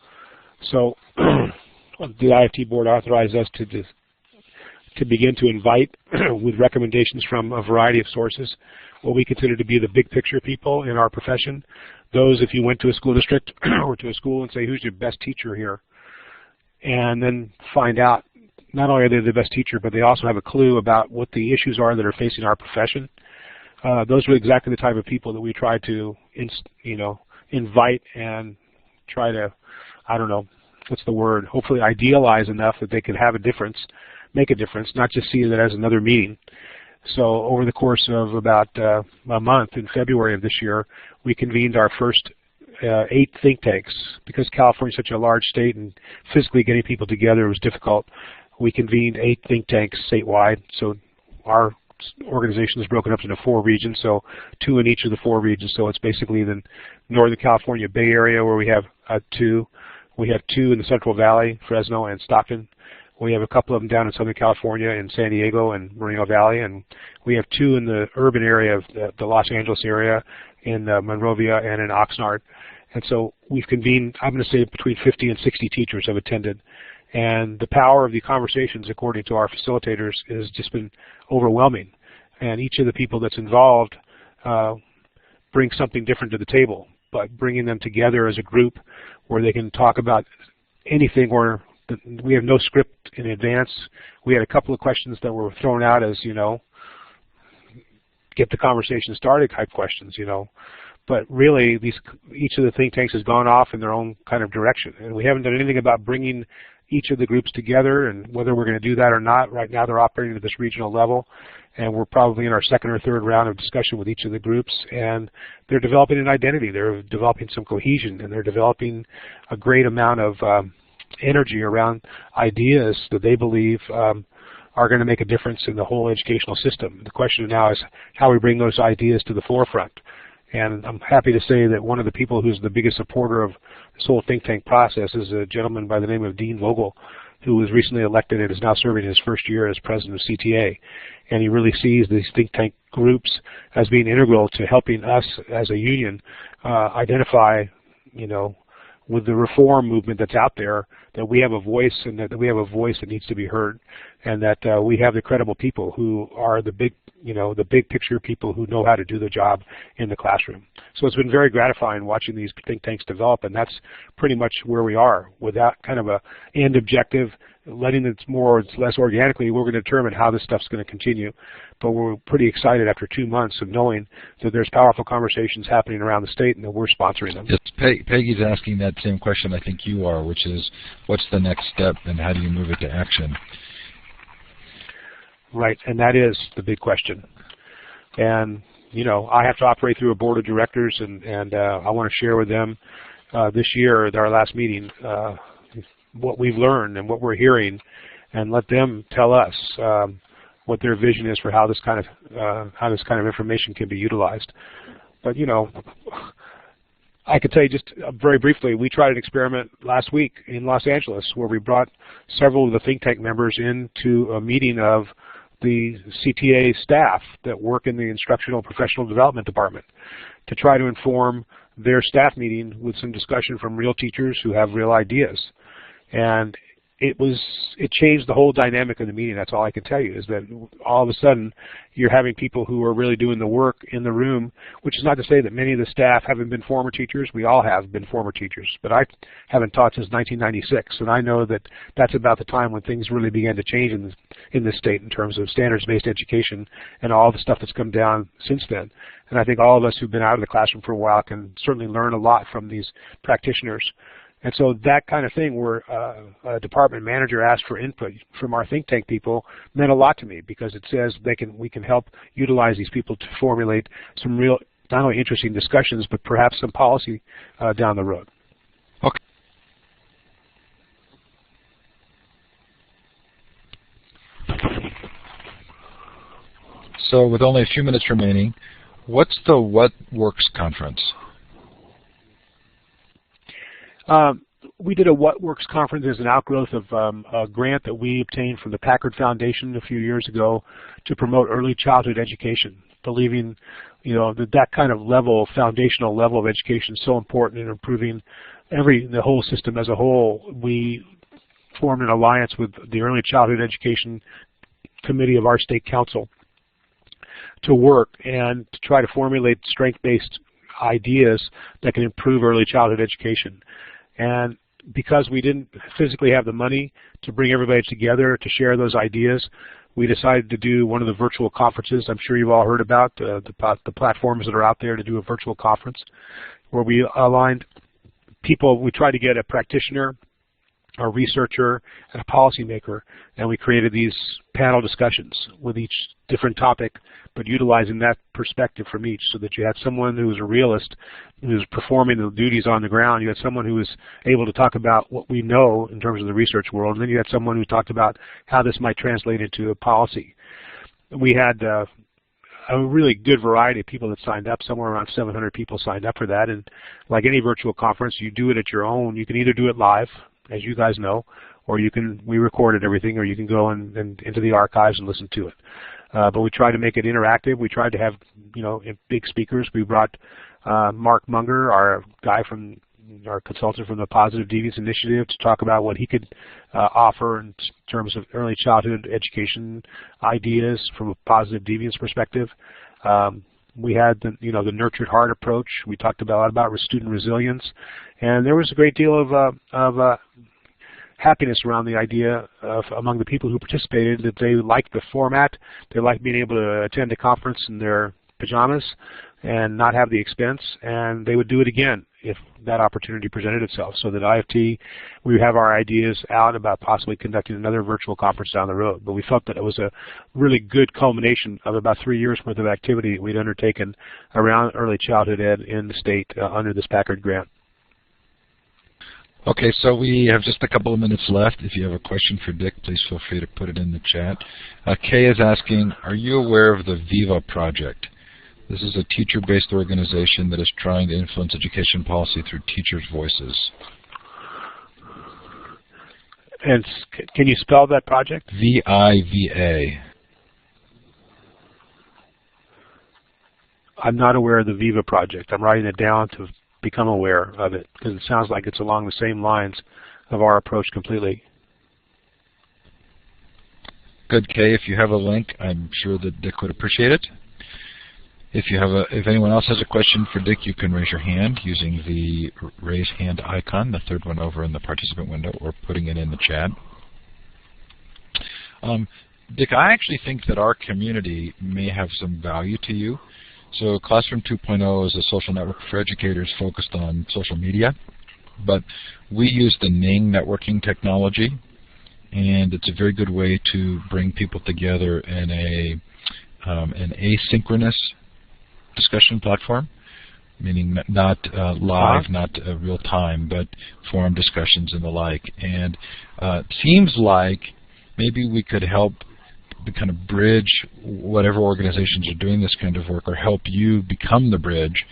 So the IFT board authorized us to begin to invite, with recommendations from a variety of sources, what we consider to be the big picture people in our profession. Those, if you went to a school district or to a school and say, who's your best teacher here? And then find out, not only are they the best teacher, but they also have a clue about what the issues are that are facing our profession. Those were exactly the type of people that we try to, invite and try to, I don't know, what's the word, hopefully idealize enough that they could have a difference, make a difference, not just see it as another meeting. So over the course of about a month in February of this year, we convened our first 8 think tanks. Because California is such a large state and physically getting people together was difficult, we convened 8 think tanks statewide. So our organization is broken up into 4 regions, so 2 in each of the 4 regions. So it's basically the Northern California Bay Area, where we have 2. We have 2 in the Central Valley, Fresno and Stockton. We have a couple of them down in Southern California in San Diego and Moreno Valley, and we have 2 in the urban area of the Los Angeles area in Monrovia and in Oxnard. And so we've convened, I'm going to say between 50 and 60 teachers have attended. And the power of the conversations, according to our facilitators, has just been overwhelming. And each of the people that's involved brings something different to the table, but bringing them together as a group where they can talk about anything, where we have no script in advance. We had a couple of questions that were thrown out as, get the conversation started type questions, But really, each of the think tanks has gone off in their own kind of direction. And we haven't done anything about bringing each of the groups together, and whether we're going to do that or not. Right now they're operating at this regional level, and we're probably in our 2nd or 3rd round of discussion with each of the groups, and they're developing an identity. They're developing some cohesion, and they're developing a great amount of energy around ideas that they believe are going to make a difference in the whole educational system. The question now is how we bring those ideas to the forefront. And I'm happy to say that one of the people who's the biggest supporter of this whole think tank process is a gentleman by the name of Dean Vogel, who was recently elected and is now serving his 1st year as president of CTA. And he really sees these think tank groups as being integral to helping us as a union identify, with the reform movement that's out there, that we have a voice, and that we have a voice that needs to be heard, and that we have the credible people who are the big, the big picture people who know how to do the job in the classroom. So it's been very gratifying watching these think tanks develop, and that's pretty much where we are. Without kind of a end objective, letting it more or less organically, we're going to determine how this stuff's going to continue. But we're pretty excited after 2 months of knowing that there's powerful conversations happening around the state and that we're sponsoring them. Yes, Peggy's asking that same question I think you are, which is, what's the next step and how do you move it to action? Right, and that is the big question. And, I have to operate through a board of directors, and I want to share with them this year at our last meeting what we've learned and what we're hearing, and let them tell us what their vision is for how this kind of information can be utilized. But I could tell you just very briefly, we tried an experiment last week in Los Angeles where we brought several of the think tank members into a meeting of the CTA staff that work in the Instructional Professional Development Department to try to inform their staff meeting with some discussion from real teachers who have real ideas. And it changed the whole dynamic of the meeting. That's all I can tell you, is that all of a sudden you're having people who are really doing the work in the room, which is not to say that many of the staff haven't been former teachers. We all have been former teachers, but I haven't taught since 1996, and I know that that's about the time when things really began to change in this state in terms of standards-based education and all the stuff that's come down since then. And I think all of us who've been out of the classroom for a while can certainly learn a lot from these practitioners. And so that kind of thing where a department manager asked for input from our think tank people meant a lot to me, because it says we can help utilize these people to formulate some real, not only interesting discussions, but perhaps some policy down the road. Okay. So with only a few minutes remaining, what's the What Works conference? We did a What Works conference as an outgrowth of a grant that we obtained from the Packard Foundation a few years ago to promote early childhood education, believing that kind of foundational level of education is so important in improving the whole system as a whole. We formed an alliance with the Early Childhood Education Committee of our state council to work and to try to formulate strength-based ideas that can improve early childhood education. And because we didn't physically have the money to bring everybody together to share those ideas, we decided to do one of the virtual conferences. I'm sure you've all heard about the platforms that are out there to do a virtual conference, where we aligned people. We tried to get a practitioner, a researcher, and a policymaker, and we created these panel discussions with each different topic, but utilizing that perspective from each, so that you had someone who was a realist, who was performing the duties on the ground. You had someone who was able to talk about what we know in terms of the research world, and then you had someone who talked about how this might translate into a policy. We had a really good variety of people that signed up. Somewhere around 700 people signed up for that, and like any virtual conference, you do it at your own. You can either do it live, as you guys know, or we recorded everything, or you can go and into the archives and listen to it. But we tried to make it interactive. We tried to have, big speakers. We brought Mark Munger, our consultant from the Positive Deviance Initiative, to talk about what he could offer in terms of early childhood education ideas from a positive deviance perspective. We had the nurtured heart approach. We talked a lot about student resilience, and there was a great deal of happiness around the idea among the people who participated, that they liked the format. They liked being able to attend a conference in their pajamas and not have the expense, and they would do it again if that opportunity presented itself. So that IFT, we have our ideas out about possibly conducting another virtual conference down the road. But we felt that it was a really good culmination of about 3 years worth of activity we'd undertaken around early childhood ed in the state under this Packard grant. Okay, so we have just a couple of minutes left. If you have a question for Dick, please feel free to put it in the chat. Kay is asking, are you aware of the VIVA project? This is a teacher-based organization that is trying to influence education policy through teachers' voices. And can you spell that project? VIVA. I'm not aware of the VIVA project. I'm writing it down to become aware of it, because it sounds like it's along the same lines of our approach completely. Good, Kay. If you have a link, I'm sure that Dick would appreciate it. If anyone else has a question for Dick, you can raise your hand using the raise hand icon, the third one over in the participant window, or putting it in the chat. Dick, I actually think that our community may have some value to you. So Classroom 2.0 is a social network for educators focused on social media, but we use the Ning networking technology, and it's a very good way to bring people together in an asynchronous discussion platform, meaning not live, not real time, but forum discussions and the like. And seems like maybe we could help kind of bridge whatever organizations are doing this kind of work, or help you become the bridge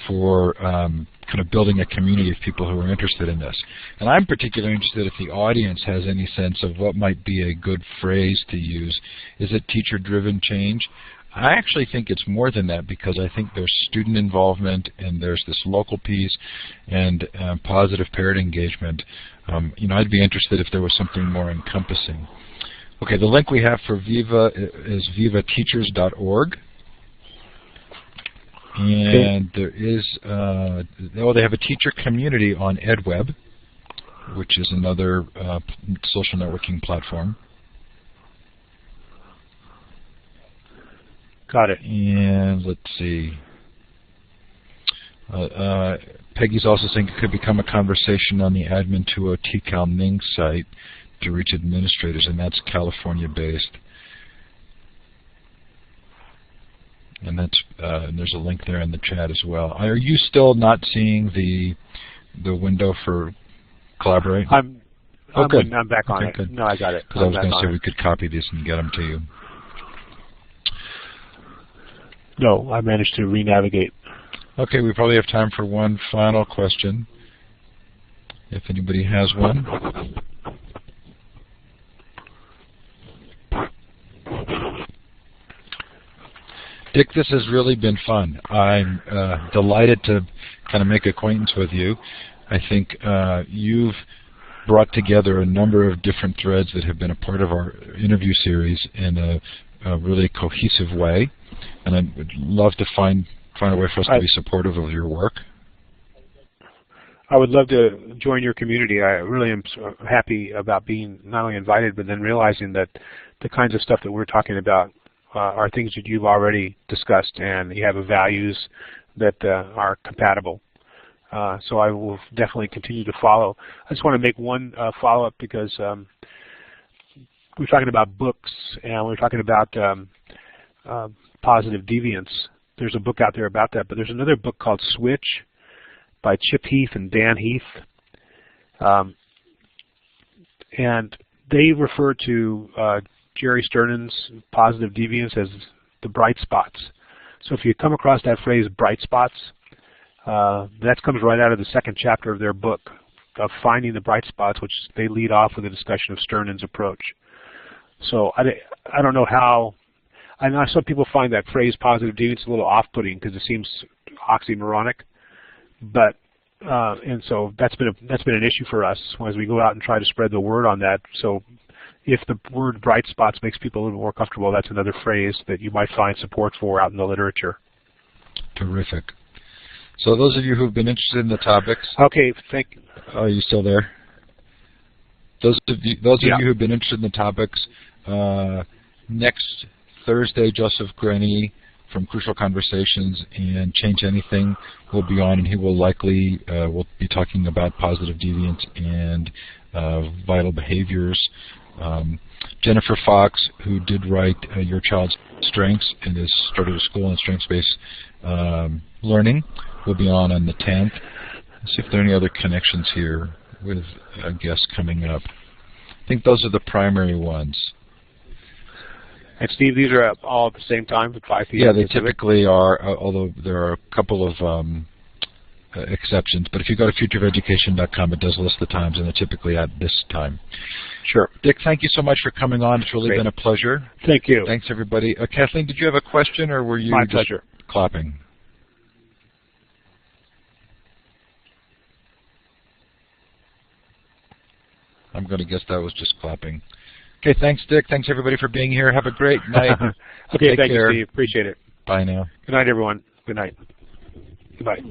for kind of building a community of people who are interested in this. And I'm particularly interested if the audience has any sense of what might be a good phrase to use. Is it teacher-driven change? I actually think it's more than that, because I think there's student involvement and there's this local piece and positive parent engagement. I'd be interested if there was something more encompassing. Okay, the link we have for Viva is vivateachers.org. And there is, they have a teacher community on EdWeb, which is another social networking platform. Got it. And let's see. Peggy's also saying it could become a conversation on the Admin 2.0 TCal Ning site to reach administrators, and that's California-based. And that's there's a link there in the chat as well. Are you still not seeing the window for Collaborate? I'm good. I'm back on it. Good. No, I got it. Because I was going to say we could copy these and get them to you. No, I managed to re-navigate. Okay, we probably have time for one final question, if anybody has one. Dick, this has really been fun. I'm delighted to kind of make acquaintance with you. I think you've brought together a number of different threads that have been a part of our interview series in a really cohesive way, and I would love to find a way for us to be supportive of your work. I would love to join your community. I really am happy about being not only invited, but then realizing that the kinds of stuff that we're talking about are things that you've already discussed, and you have values that are compatible. So I will definitely continue to follow. I just want to make one follow-up, because we're talking about books, and we're talking about positive deviance. There's a book out there about that, but there's another book called Switch by Chip Heath and Dan Heath. And they refer to Jerry Sternan's positive deviance as the bright spots. So if you come across that phrase, bright spots, that comes right out of the second chapter of their book, of finding the bright spots, which they lead off with a discussion of Sternan's approach. So I don't know how. I know some people find that phrase positive deviance a little off-putting because it seems oxymoronic, but and so that's been an issue for us as we go out and try to spread the word on that. So if the word bright spots makes people a little more comfortable, that's another phrase that you might find support for out in the literature. Terrific. So those of you who've been interested in the topics. Okay, thank you. Are you still there? Those of you who've been interested in the topics, next Thursday, Joseph Grenny from Crucial Conversations and Change Anything will be on, and he will likely will be talking about positive deviance and vital behaviors. Jennifer Fox, who did write Your Child's Strengths and has started a school in strengths-based learning, will be on the 10th. Let's see if there are any other connections here with guests coming up. I think those are the primary ones. And Steve, these are all at the same time at 5 p.m.? Yeah, they typically are, although there are a couple of exceptions. But if you go to futureofeducation.com, it does list the times, and they're typically at this time. Sure. Dick, thank you so much for coming on. It's really been a pleasure. Thank you. Thanks, everybody. Kathleen, did you have a question, or were you My just pleasure. clapping? I'm going to guess that was just clapping. Okay, thanks, Dick. Thanks, everybody, for being here. Have a great night. Okay, thank you, Steve. Appreciate it. Bye now. Good night, everyone. Good night. Goodbye.